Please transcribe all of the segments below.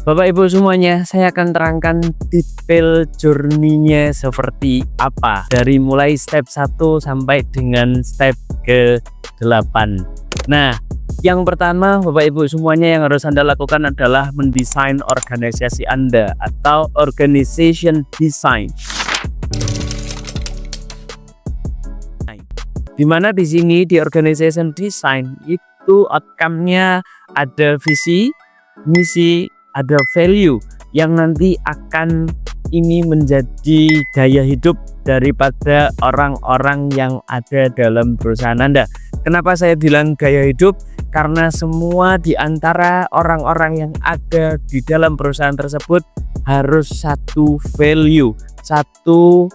Bapak Ibu semuanya, saya akan terangkan detail journey-nya seperti apa dari mulai step 1 sampai dengan step ke-8. Nah, yang pertama Bapak Ibu semuanya yang harus Anda lakukan adalah mendesain organisasi Anda atau organization design. Dimana di sini di organization design itu outcome-nya ada visi, misi, ada value yang nanti akan ini menjadi gaya hidup daripada orang-orang yang ada dalam perusahaan Anda. Kenapa saya bilang gaya hidup? Karena semua di antara orang-orang yang ada di dalam perusahaan tersebut harus satu value, satu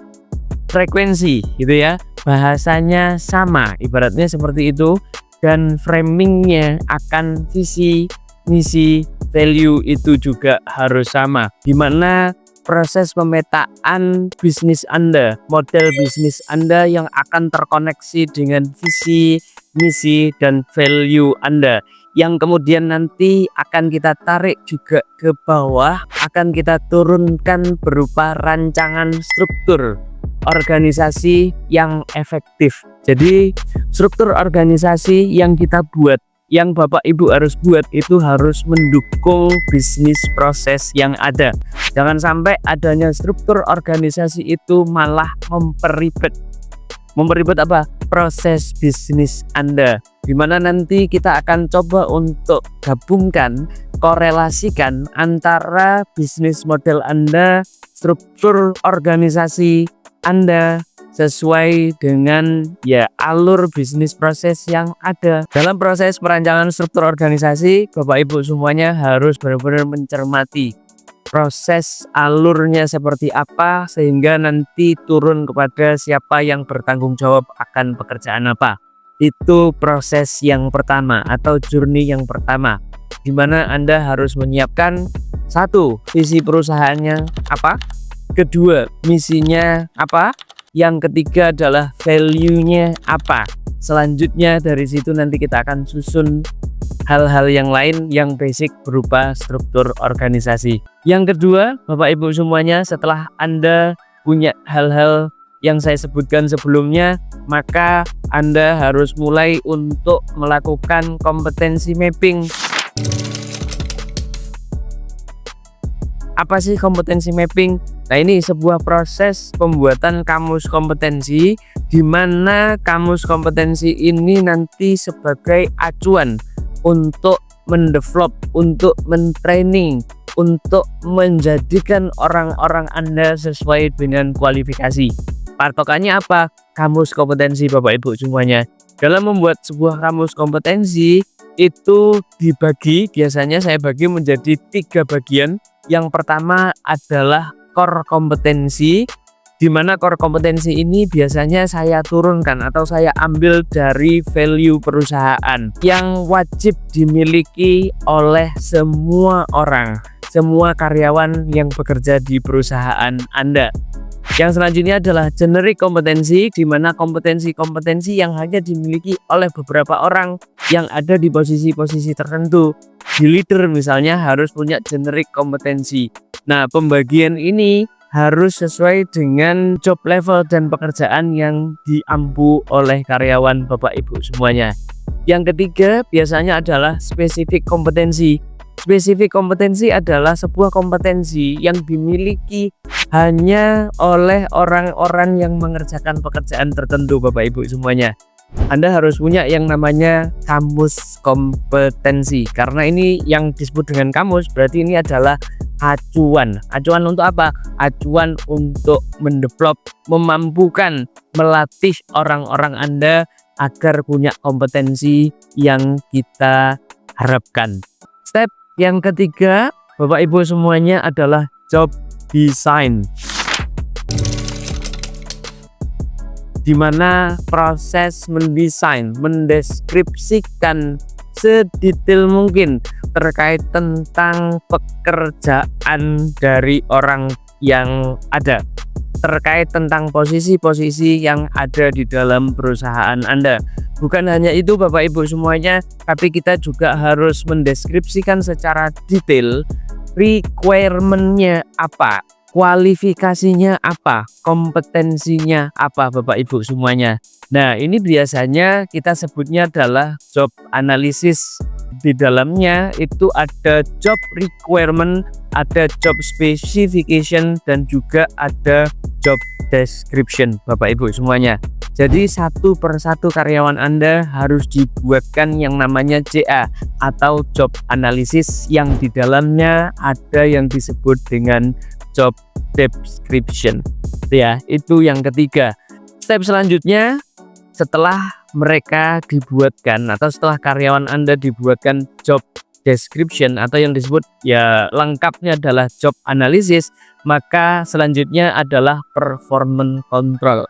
frekuensi gitu ya. Bahasanya sama, ibaratnya seperti itu, dan framingnya akan visi, misi, value itu juga harus sama, dimana proses pemetaan bisnis Anda, model bisnis Anda yang akan terkoneksi dengan visi, misi, dan value Anda, yang kemudian nanti akan kita tarik juga ke bawah, akan kita turunkan berupa rancangan struktur organisasi yang efektif. Jadi struktur organisasi yang kita buat, yang Bapak Ibu harus buat itu harus mendukung bisnis proses yang ada. Jangan sampai adanya struktur organisasi itu malah memperibet apa? Proses bisnis Anda. Dimana nanti kita akan coba untuk gabungkan, korelasikan antara bisnis model Anda, struktur organisasi Anda sesuai dengan alur bisnis proses yang ada. Dalam proses perancangan struktur organisasi, Bapak Ibu semuanya harus benar-benar mencermati proses alurnya seperti apa, sehingga nanti turun kepada siapa yang bertanggung jawab akan pekerjaan apa. Itu proses yang pertama atau journey yang pertama, di mana Anda harus menyiapkan satu, visi perusahaannya apa, kedua, misinya apa, yang ketiga adalah value-nya apa. Selanjutnya dari situ nanti kita akan susun hal-hal yang lain yang basic berupa struktur organisasi. Yang kedua, Bapak Ibu semuanya, setelah Anda punya hal-hal yang saya sebutkan sebelumnya, maka Anda harus mulai untuk melakukan kompetensi mapping. Apa sih kompetensi mapping? Nah, ini sebuah proses pembuatan kamus kompetensi, di mana kamus kompetensi ini nanti sebagai acuan untuk mendevelop, untuk mentraining, untuk menjadikan orang-orang Anda sesuai dengan kualifikasi. Patokannya apa? Kamus kompetensi Bapak Ibu semuanya. Dalam membuat sebuah kamus kompetensi itu dibagi, biasanya saya bagi menjadi 3 bagian. Yang pertama adalah core kompetensi, di mana core kompetensi ini biasanya saya turunkan atau saya ambil dari value perusahaan yang wajib dimiliki oleh semua orang, semua karyawan yang bekerja di perusahaan Anda. Yang selanjutnya adalah generic kompetensi, di mana kompetensi-kompetensi yang hanya dimiliki oleh beberapa orang yang ada di posisi-posisi tertentu. Di leader misalnya harus punya generic kompetensi. Nah, pembagian ini harus sesuai dengan job level dan pekerjaan yang diampu oleh karyawan Bapak Ibu semuanya. Yang ketiga biasanya adalah spesifik kompetensi. Spesifik kompetensi adalah sebuah kompetensi yang dimiliki hanya oleh orang-orang yang mengerjakan pekerjaan tertentu Bapak Ibu semuanya. Anda harus punya yang namanya kamus kompetensi, karena ini yang disebut dengan kamus berarti ini adalah acuan. Acuan untuk apa? Acuan untuk mendevelop, memampukan, melatih orang-orang Anda agar punya kompetensi yang kita harapkan. Step yang ketiga Bapak Ibu semuanya adalah job design, di mana proses mendesain, mendeskripsikan sedetail mungkin terkait tentang pekerjaan dari orang yang ada, terkait tentang posisi-posisi yang ada di dalam perusahaan Anda. Bukan hanya itu Bapak Ibu semuanya, tapi kita juga harus mendeskripsikan secara detail requirement-nya apa, kualifikasinya apa, kompetensinya apa Bapak Ibu semuanya. Nah, ini biasanya kita sebutnya adalah job analysis. Di dalamnya itu ada job requirement, ada job specification, dan juga ada job description Bapak Ibu semuanya. Jadi satu persatu karyawan Anda harus dibuatkan yang namanya JA atau job analysis, yang di dalamnya ada yang disebut dengan job description. Ya, itu yang ketiga. Step selanjutnya, setelah mereka dibuatkan atau setelah karyawan Anda dibuatkan job description atau yang disebut ya lengkapnya adalah job analysis, maka selanjutnya adalah performance control.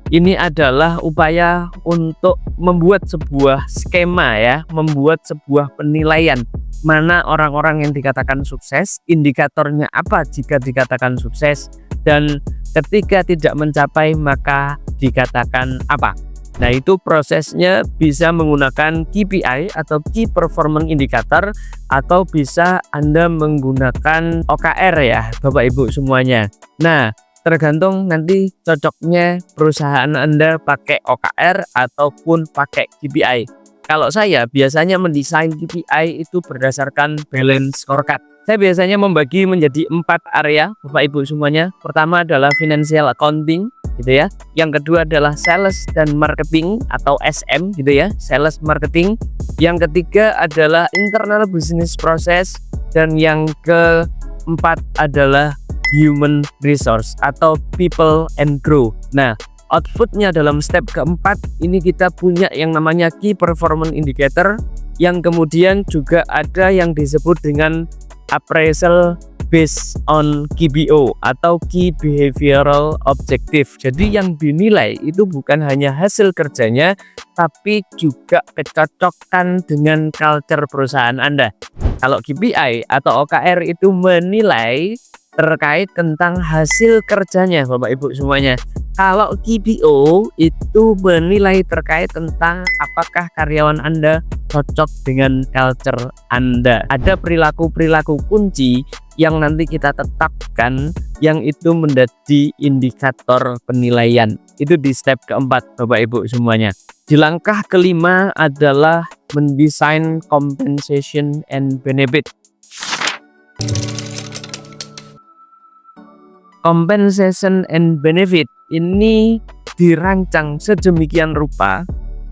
Ini adalah upaya untuk membuat sebuah skema ya, membuat sebuah penilaian mana orang-orang yang dikatakan sukses, indikatornya apa jika dikatakan sukses, dan ketika tidak mencapai maka dikatakan apa. Nah, itu prosesnya bisa menggunakan KPI atau Key Performance Indicator, atau bisa Anda menggunakan OKR ya Bapak Ibu semuanya. Nah, tergantung nanti cocoknya perusahaan Anda pakai OKR ataupun pakai KPI. Kalau saya biasanya mendesain KPI itu berdasarkan balance scorecard. Saya biasanya membagi menjadi 4 area Bapak Ibu semuanya. Pertama adalah financial accounting gitu ya. Yang kedua adalah sales dan marketing atau SM gitu ya, sales marketing. Yang ketiga adalah internal business process, dan yang keempat adalah human resource atau people and grow. Nah, outputnya dalam step keempat ini kita punya yang namanya key performance indicator, yang kemudian juga ada yang disebut dengan appraisal based on KBO atau key behavioral objective. Jadi yang dinilai itu bukan hanya hasil kerjanya, tapi juga kecocokan dengan culture perusahaan Anda. Kalau KPI atau OKR itu menilai terkait tentang hasil kerjanya Bapak Ibu semuanya. Kalau KBO itu menilai terkait tentang apakah karyawan Anda cocok dengan culture Anda. Ada perilaku-perilaku kunci yang nanti kita tetapkan yang itu menjadi indikator penilaian. Itu di step keempat Bapak Ibu semuanya. Di langkah kelima adalah mendesain compensation and benefit. Compensation and benefit ini dirancang sedemikian rupa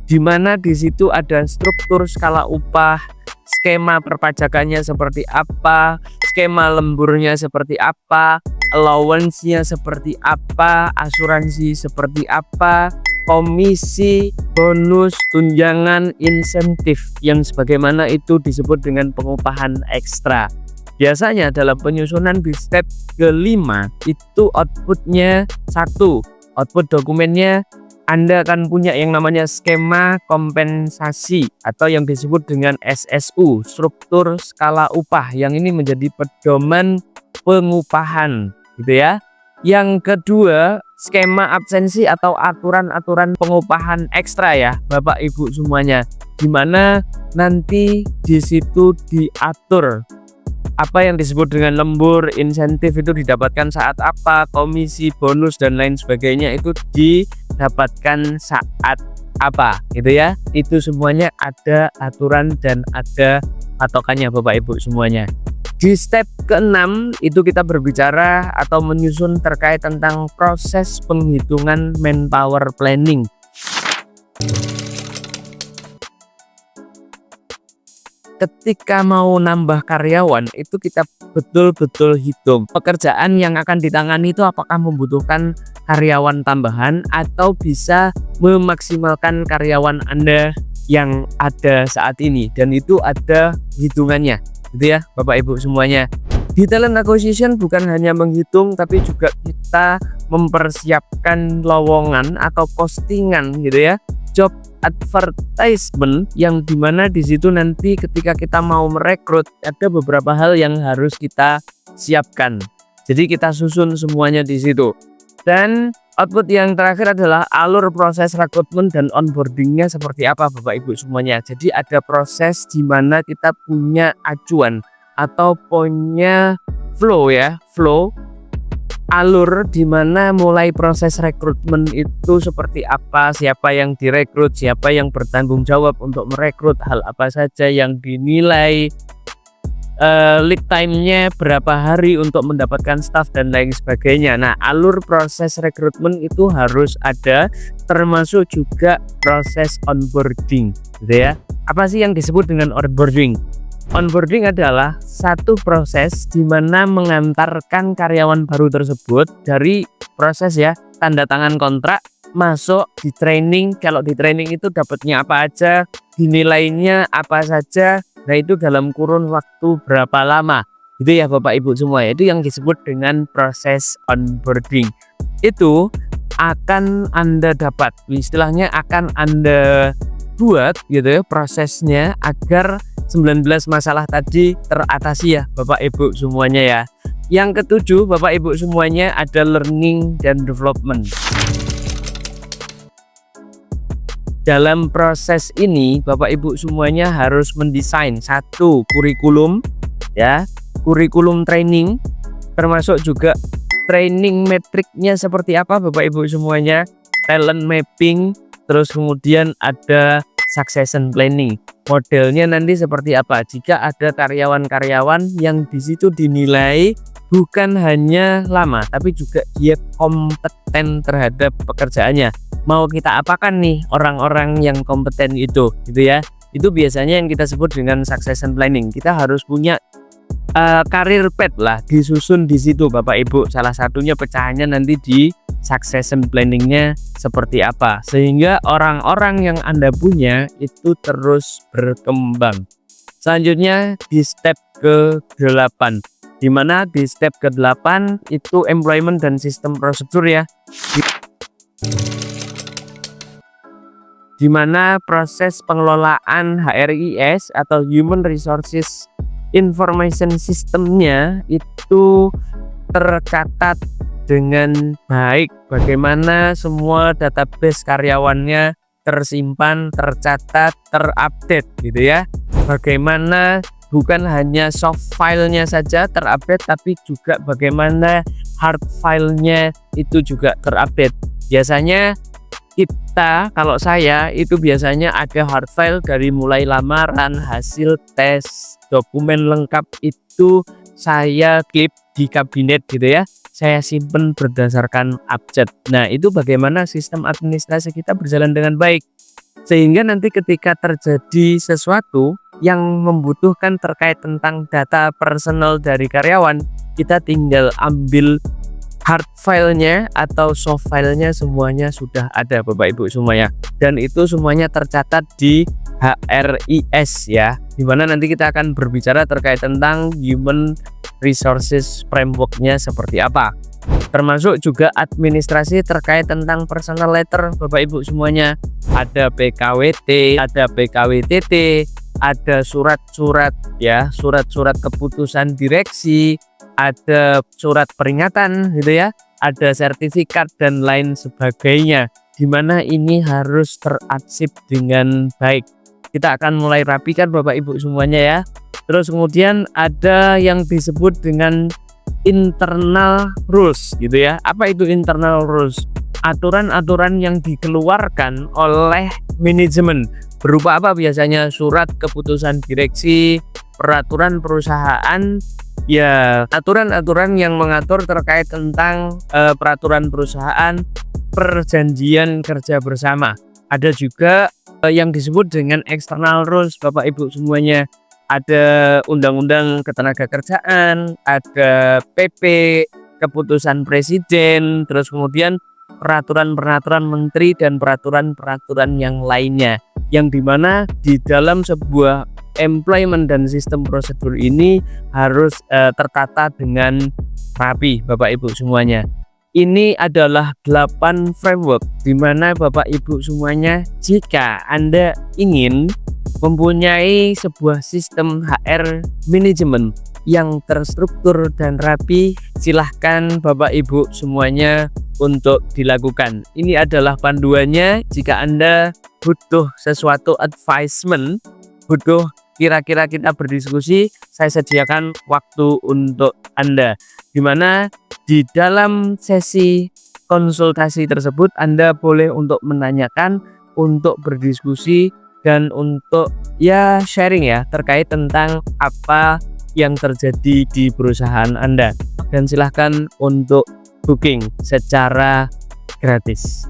di mana di situ ada struktur skala upah, skema perpajakannya seperti apa, skema lemburnya seperti apa, allowance-nya seperti apa, asuransi seperti apa, komisi, bonus, tunjangan, insentif yang sebagaimana itu disebut dengan pengupahan ekstra. Biasanya dalam penyusunan di step kelima itu outputnya satu, output dokumennya Anda akan punya yang namanya skema kompensasi atau yang disebut dengan SSU, struktur skala upah, yang ini menjadi pedoman pengupahan gitu ya. Yang kedua, skema absensi atau aturan-aturan pengupahan ekstra ya Bapak Ibu semuanya, dimana nanti di situ diatur apa yang disebut dengan lembur, insentif itu didapatkan saat apa, komisi, bonus, dan lain sebagainya itu didapatkan saat apa gitu ya. Itu semuanya ada aturan dan ada patokannya Bapak Ibu semuanya. Di step ke-6 itu kita berbicara atau menyusun terkait tentang proses penghitungan manpower planning. Ketika mau nambah karyawan itu kita betul-betul hitung pekerjaan yang akan ditangani itu apakah membutuhkan karyawan tambahan atau bisa memaksimalkan karyawan Anda yang ada saat ini, dan itu ada hitungannya gitu ya Bapak Ibu semuanya. Di talent acquisition bukan hanya menghitung tapi juga kita mempersiapkan lowongan atau postingan gitu ya, job advertisement, yang dimana di situ nanti ketika kita mau merekrut ada beberapa hal yang harus kita siapkan. Jadi kita susun semuanya di situ. Dan Output yang terakhir adalah alur proses rekrutmen dan onboardingnya seperti apa Bapak Ibu semuanya. Jadi ada proses di mana kita punya acuan atau punya flow ya, flow alur di mana mulai proses rekrutmen itu seperti apa, siapa yang direkrut, siapa yang bertanggung jawab untuk merekrut, hal apa saja yang dinilai, lead time-nya berapa hari untuk mendapatkan staff dan lain sebagainya. Nah, alur proses rekrutmen itu harus ada, termasuk juga proses onboarding gitu ya. Apa sih yang disebut dengan onboarding? Onboarding adalah satu proses di mana mengantarkan karyawan baru tersebut dari proses ya, tanda tangan kontrak, masuk di training. Kalau di training itu dapatnya apa aja, dinilainya apa saja. Nah, itu dalam kurun waktu berapa lama, itu ya Bapak Ibu semua. Itu yang disebut dengan proses onboarding. Itu akan Anda dapat, istilahnya akan Anda buat gitu ya, prosesnya agar 19 masalah tadi teratasi ya Bapak Ibu semuanya ya. Yang ketujuh Bapak Ibu semuanya ada learning dan development. Dalam proses ini Bapak Ibu semuanya harus mendesain satu kurikulum ya, kurikulum training, termasuk juga training metriknya seperti apa Bapak Ibu semuanya, talent mapping, terus kemudian ada succession planning. Modelnya nanti seperti apa jika ada karyawan-karyawan yang di situ dinilai bukan hanya lama tapi juga dia kompeten terhadap pekerjaannya. Mau kita apakan nih orang-orang yang kompeten itu gitu ya. Itu biasanya yang kita sebut dengan succession planning. Kita harus punya career path lah disusun di situ Bapak Ibu. Salah satunya pecahannya nanti di succession planningnya seperti apa, sehingga orang-orang yang Anda punya itu terus berkembang. Selanjutnya di step ke-8, dimana di step ke-8 itu employment dan sistem prosedur ya, dimana proses pengelolaan HRIS atau Human Resources Information Systemnya itu tercatat dengan baik. Bagaimana semua database karyawannya tersimpan, tercatat, terupdate gitu ya. Bagaimana bukan hanya soft filenya saja terupdate, tapi juga bagaimana hard filenya itu juga terupdate. Biasanya kita, kalau saya itu biasanya ada hard file dari mulai lamaran, hasil tes, dokumen lengkap itu saya keep di kabinet gitu ya, saya simpen berdasarkan abjad. Nah, itu bagaimana sistem administrasi kita berjalan dengan baik, sehingga nanti ketika terjadi sesuatu yang membutuhkan terkait tentang data personal dari karyawan, kita tinggal ambil hard filenya atau soft filenya, semuanya sudah ada Bapak Ibu semuanya, dan itu semuanya tercatat di HRIS ya, dimana nanti kita akan berbicara terkait tentang Human Resources Framework-nya seperti apa, termasuk juga administrasi terkait tentang personal letter Bapak Ibu semuanya. Ada PKWT, ada PKWTT, ada surat-surat ya, surat-surat keputusan direksi, ada surat peringatan gitu ya, ada sertifikat dan lain sebagainya, dimana ini harus terarsip dengan baik. Kita akan mulai rapikan Bapak Ibu semuanya ya. Terus kemudian ada yang disebut dengan internal rules gitu ya. Apa itu internal rules? Aturan-aturan yang dikeluarkan oleh manajemen. Berupa apa biasanya? Surat keputusan direksi, peraturan perusahaan, ya aturan-aturan yang mengatur terkait tentang peraturan perusahaan, perjanjian kerja bersama. Ada juga yang disebut dengan external rules Bapak Ibu semuanya. Ada undang-undang ketenagakerjaan, ada PP, keputusan presiden, terus kemudian peraturan-peraturan menteri dan peraturan-peraturan yang lainnya, yang dimana di dalam sebuah employment dan sistem prosedur ini harus tertata dengan rapi Bapak Ibu semuanya. Ini adalah 8 framework di mana Bapak Ibu semuanya, jika Anda ingin mempunyai sebuah sistem HR manajemen yang terstruktur dan rapi, silahkan Bapak Ibu semuanya untuk dilakukan. Ini adalah panduannya jika Anda butuh sesuatu advisement, butuh kira-kira kita berdiskusi, saya sediakan waktu untuk Anda, dimana di dalam sesi konsultasi tersebut Anda boleh untuk menanyakan, untuk berdiskusi, dan untuk sharing terkait tentang apa yang terjadi di perusahaan Anda. Dan silahkan untuk booking secara gratis.